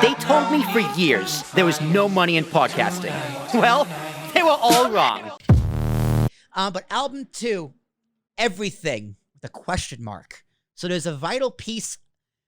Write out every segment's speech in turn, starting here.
They told me for years there was no money in podcasting. Well, they were all wrong. But album 2, Everything, with a question mark. So there's a vital piece.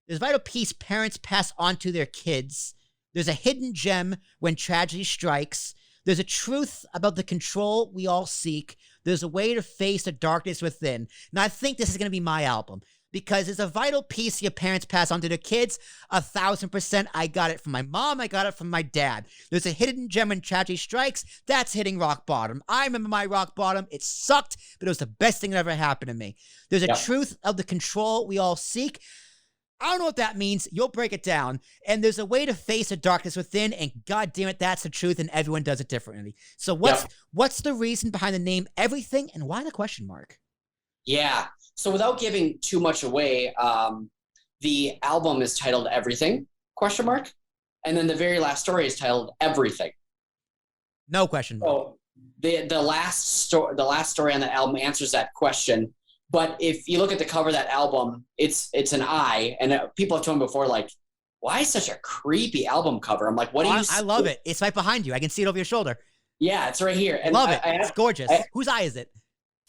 There's a vital piece parents pass on to their kids. There's a hidden gem when tragedy strikes. There's a truth about the control we all seek. There's a way to face the darkness within. Now, I think this is going to be my album because it's a vital piece your parents pass on to their kids. 1,000%. I got it from my mom. I got it from my dad. There's a hidden gem when tragedy strikes. That's hitting rock bottom. I remember my rock bottom. It sucked, but it was the best thing that ever happened to me. There's a truth of the control we all seek. I don't know what that means. You'll break it down. And there's a way to face the darkness within, and God damn it, that's the truth, and everyone does it differently. So what's the reason behind the name Everything, and why the question mark? Yeah. So without giving too much away, the album is titled Everything, question mark. And then the very last story is titled Everything. No question mark. So the last story on the album answers that question. But if you look at the cover of that album, it's an eye, and people have told me before, like, why such a creepy album cover? I'm like, what do you? I love it. It's right behind you. I can see it over your shoulder. Yeah, it's right here. And love it. It's gorgeous. Whose eye is it?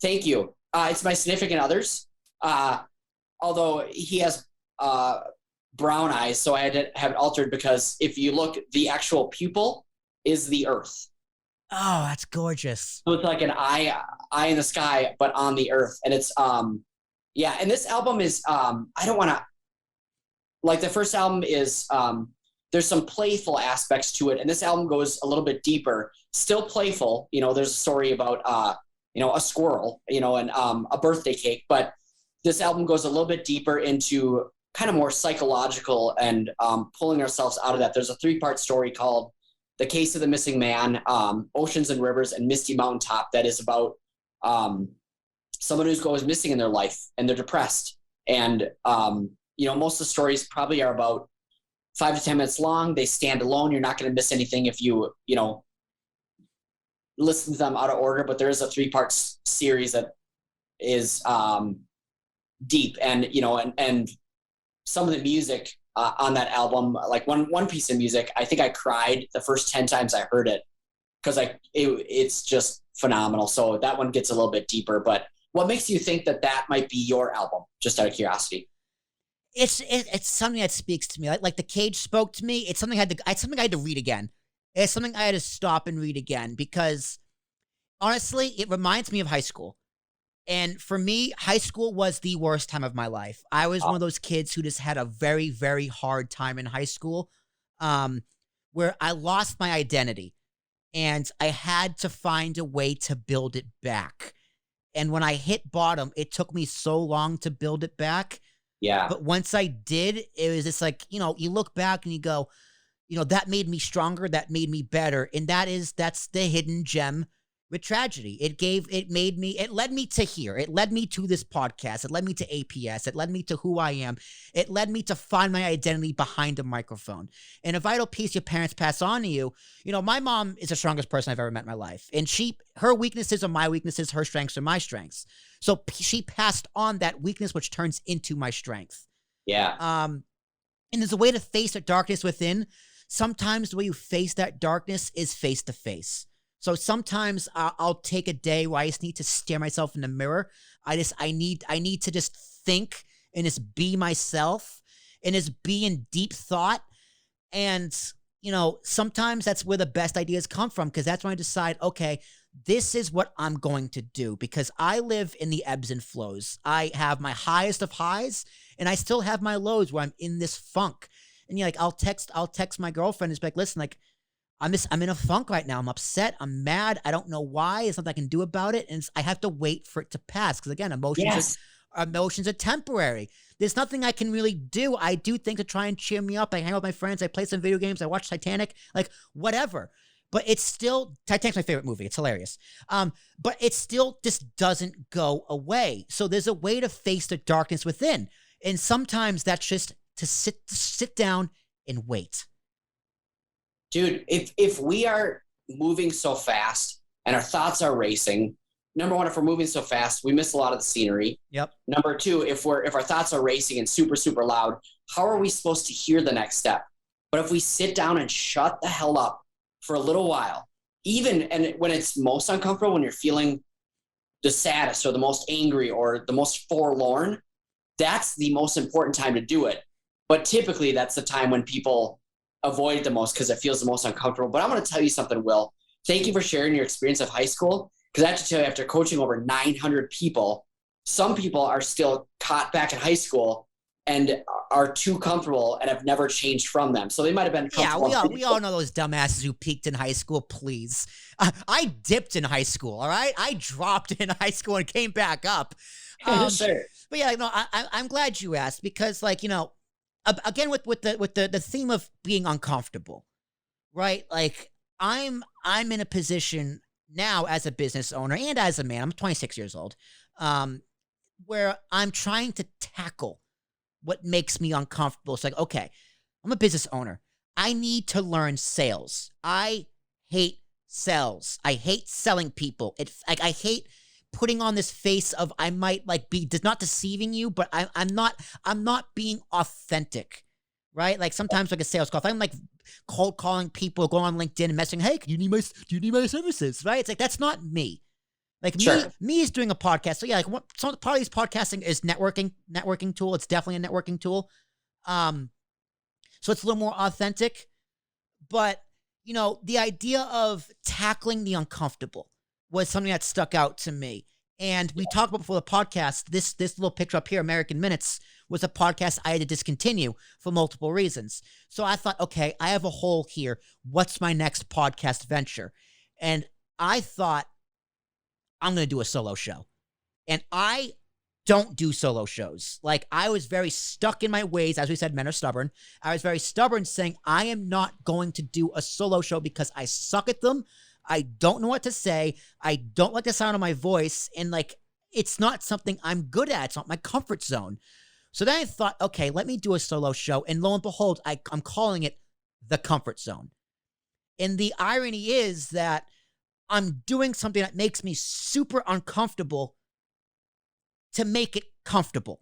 Thank you. It's my significant other's. Although he has brown eyes, so I had to have it altered because if you look, the actual pupil is the Earth. Oh, that's gorgeous. So it's like an eye in the sky, but on the earth. And it's, and this album is, I don't want to, like the first album is, there's some playful aspects to it. And this album goes a little bit deeper, still playful. You know, there's a story about, a squirrel, and a birthday cake. But this album goes a little bit deeper into kind of more psychological and pulling ourselves out of that. There's a 3-part story called The Case of the Missing Man, Oceans and Rivers, and Misty Mountaintop that is about someone who's goes missing in their life and they're depressed. And, most of the stories probably are about 5 to 10 minutes long. They stand alone. You're not going to miss anything if you listen to them out of order, but there is a 3-part series that is deep and, and some of the music on that album, like one piece of music, I think I cried the first 10 times I heard it because it's just phenomenal. So that one gets a little bit deeper. But what makes you think that might be your album? Just out of curiosity. It's something that speaks to me. Like The Cage spoke to me. It's something I had to read again. It's something I had to stop and read again because honestly, it reminds me of high school. And for me, high school was the worst time of my life. I was one of those kids who just had a very, very hard time in high school, where I lost my identity and I had to find a way to build it back. And when I hit bottom, it took me so long to build it back. Yeah. But once I did, it was just like, you look back and you go, that made me stronger. That made me better. And that's the hidden gem with tragedy. It led me to here. It led me to this podcast. It led me to APS. It led me to who I am. It led me to find my identity behind a microphone. And a vital piece your parents pass on to you. My mom is the strongest person I've ever met in my life. And her weaknesses are my weaknesses. Her strengths are my strengths. So she passed on that weakness, which turns into my strength. Yeah. And there's a way to face the darkness within. Sometimes the way you face that darkness is face to face. So sometimes I'll take a day where I just need to stare myself in the mirror. I need to just think and just be myself and just be in deep thought. And, sometimes that's where the best ideas come from because that's when I decide, okay, this is what I'm going to do because I live in the ebbs and flows. I have my highest of highs and I still have my lows where I'm in this funk. And I'll text my girlfriend and just be like, listen, like, I'm in a funk right now. I'm upset. I'm mad. I don't know why. There's nothing I can do about it. And I have to wait for it to pass. Because again, emotions are temporary. There's nothing I can really do. I do things to try and cheer me up. I hang out with my friends. I play some video games. I watch Titanic, like whatever. But it's still, Titanic's my favorite movie. It's hilarious. But it still just doesn't go away. So there's a way to face the darkness within. And sometimes that's just to sit down and wait. Dude, if we are moving so fast and our thoughts are racing, number one, if we're moving so fast, we miss a lot of the scenery. Yep. Number two, if our thoughts are racing and super, super loud, how are we supposed to hear the next step? But if we sit down and shut the hell up for a little while, and when it's most uncomfortable, when you're feeling the saddest or the most angry or the most forlorn, that's the most important time to do it. But typically that's the time when people avoid it the most because it feels the most uncomfortable. But I'm going to tell you something, Will. Thank you for sharing your experience of high school. Because I have to tell you, after coaching over 900 people, some people are still caught back in high school and are too comfortable and have never changed from them. So they might have been comfortable. Yeah, we all know those dumbasses who peaked in high school, please. I dipped in high school, all right? I dropped in high school and came back up. Sure. But yeah, no, I'm glad you asked because, like, you know, again with the theme of being uncomfortable, right? Like I'm in a position now as a business owner and as a man. I'm 26 years old, where I'm trying to tackle what makes me uncomfortable. It's like, okay, I'm a business owner. I need to learn sales. I hate sales. I hate selling people. It's like I hate putting on this face of I might like be not deceiving you, but I'm not being authentic, right? Like sometimes like a sales call, if I'm like cold calling people, going on LinkedIn and messaging, hey, do you need my services, right? It's like that's not me. Like Sure. me is doing a podcast. So yeah, like part of these podcasting is networking tool. It's definitely a networking tool. So it's a little more authentic, but you know, the idea of tackling the uncomfortable was something that stuck out to me. And we talked about before the podcast, this little picture up here, American Minutes, was a podcast I had to discontinue for multiple reasons. So I thought, okay, I have a hole here. What's my next podcast venture? And I thought, I'm going to do a solo show. And I don't do solo shows. Like I was very stuck in my ways. As we said, men are stubborn. I was very stubborn saying, I am not going to do a solo show because I suck at them. I don't know what to say. I don't like the sound of my voice. And like, it's not something I'm good at. It's not my comfort zone. So then I thought, okay, let me do a solo show. And lo and behold, I'm calling it The Comfort Zone. And the irony is that I'm doing something that makes me super uncomfortable to make it comfortable,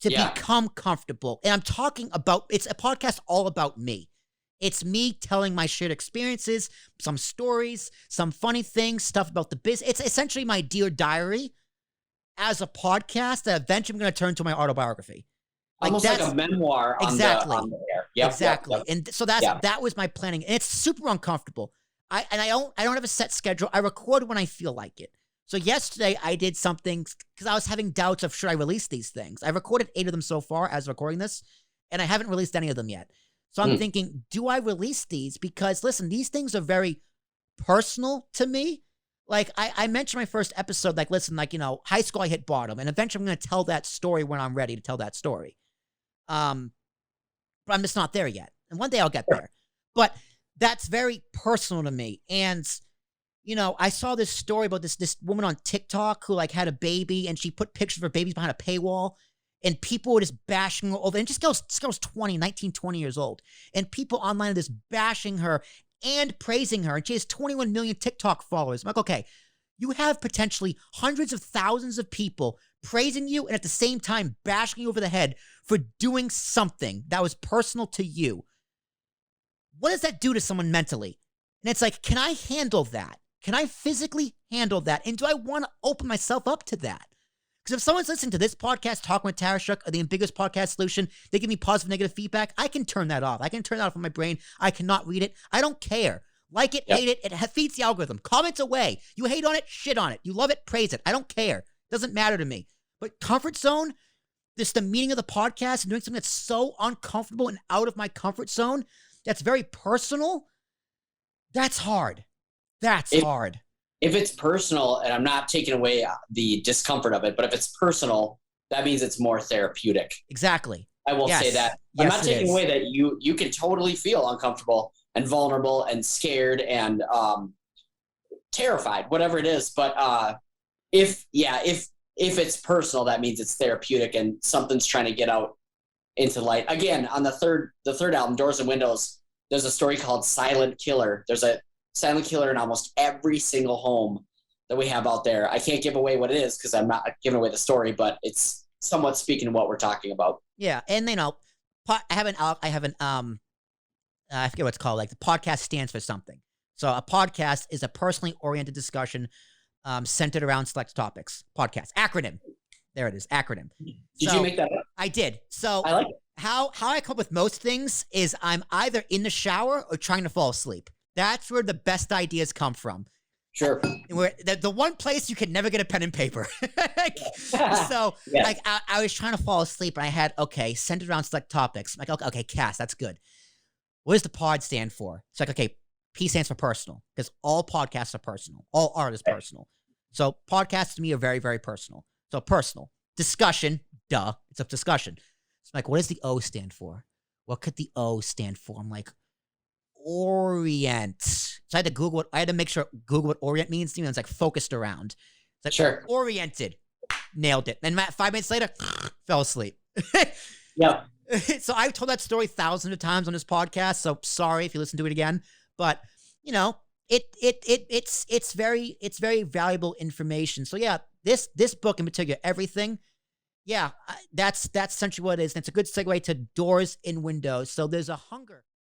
to become comfortable. And I'm talking about, it's a podcast all about me. It's me telling my shared experiences, some stories, some funny things, stuff about the business. It's essentially my Dear Diary as a podcast that eventually I'm going to turn to my autobiography. Like almost like a memoir on the air. Yep, exactly. Yep. And so that was my planning. And it's super uncomfortable. I don't have a set schedule. I record when I feel like it. So yesterday I did something because I was having doubts of should I release these things. I recorded 8 of them so far as recording this, and I haven't released any of them yet. So I'm thinking, do I release these? Because listen, these things are very personal to me. Like I mentioned my first episode, like, listen, like, you know, high school, I hit bottom, and eventually I'm going to tell that story when I'm ready to tell that story. But I'm just not there yet. And one day I'll get there. But that's very personal to me. And, you know, I saw this story about this woman on TikTok who like had a baby and she put pictures of her babies behind a paywall. And people were just bashing her over. And this girl's 19, 20 years old. And people online are just bashing her and praising her. And she has 21 million TikTok followers. I'm like, okay, you have potentially hundreds of thousands of people praising you and at the same time bashing you over the head for doing something that was personal to you. What does that do to someone mentally? And it's like, can I handle that? Can I physically handle that? And do I want to open myself up to that? Because if someone's listening to this podcast, Talking with Tarashuk, or the Ambiguous Podcast Solution, they give me positive, negative feedback, I can turn that off. I can turn that off from my brain. I cannot read it. I don't care. Like it, hate it. It feeds the algorithm. Comments away. You hate on it, shit on it. You love it, praise it. I don't care. Doesn't matter to me. But comfort zone, this the meaning of the podcast and doing something that's so uncomfortable and out of my comfort zone, that's very personal, that's hard. That's hard. If it's personal, and I'm not taking away the discomfort of it, but if it's personal, that means it's more therapeutic. Exactly. I will say that. I'm not taking away that you can totally feel uncomfortable and vulnerable and scared and terrified, whatever it is. But if it's personal, that means it's therapeutic and something's trying to get out into light. Again, on the third album, Doors and Windows, there's a story called Silent Killer. There's a silent killer in almost every single home that we have out there. I can't give away what it is because I'm not giving away the story, but it's somewhat speaking to what we're talking about. Yeah, and you know, I have an I forget what it's called. Like the podcast stands for something. So a podcast is a personally oriented discussion centered around select topics. Podcast acronym. There it is. Acronym. Did you make that up? I did. So I like it. how I come up with most things is I'm either in the shower or trying to fall asleep. That's where the best ideas come from. Sure. Where the one place you can never get a pen and paper. So Yeah. like I was trying to fall asleep and I had, okay, centered around select topics. I'm like, okay, cast, that's good. What does the pod stand for? It's like, okay, P stands for personal because all podcasts are personal. All art is personal. So podcasts to me are very, very personal. So personal. Discussion, duh, it's a discussion. So I'm like, what does the O stand for? What could the O stand for? I'm like, orient. So I had to Google it. I had to make sure Google what orient means. You know, it's like focused around. It's like Sure. oriented. Nailed it. And 5 minutes later, fell asleep. Yep. So I've told that story thousands of times on this podcast. So sorry if you listen to it again, but you know, it's very valuable information. So yeah, this book in particular, everything. Yeah, that's essentially what it is. And it's a good segue to doors and windows. So there's a hunger.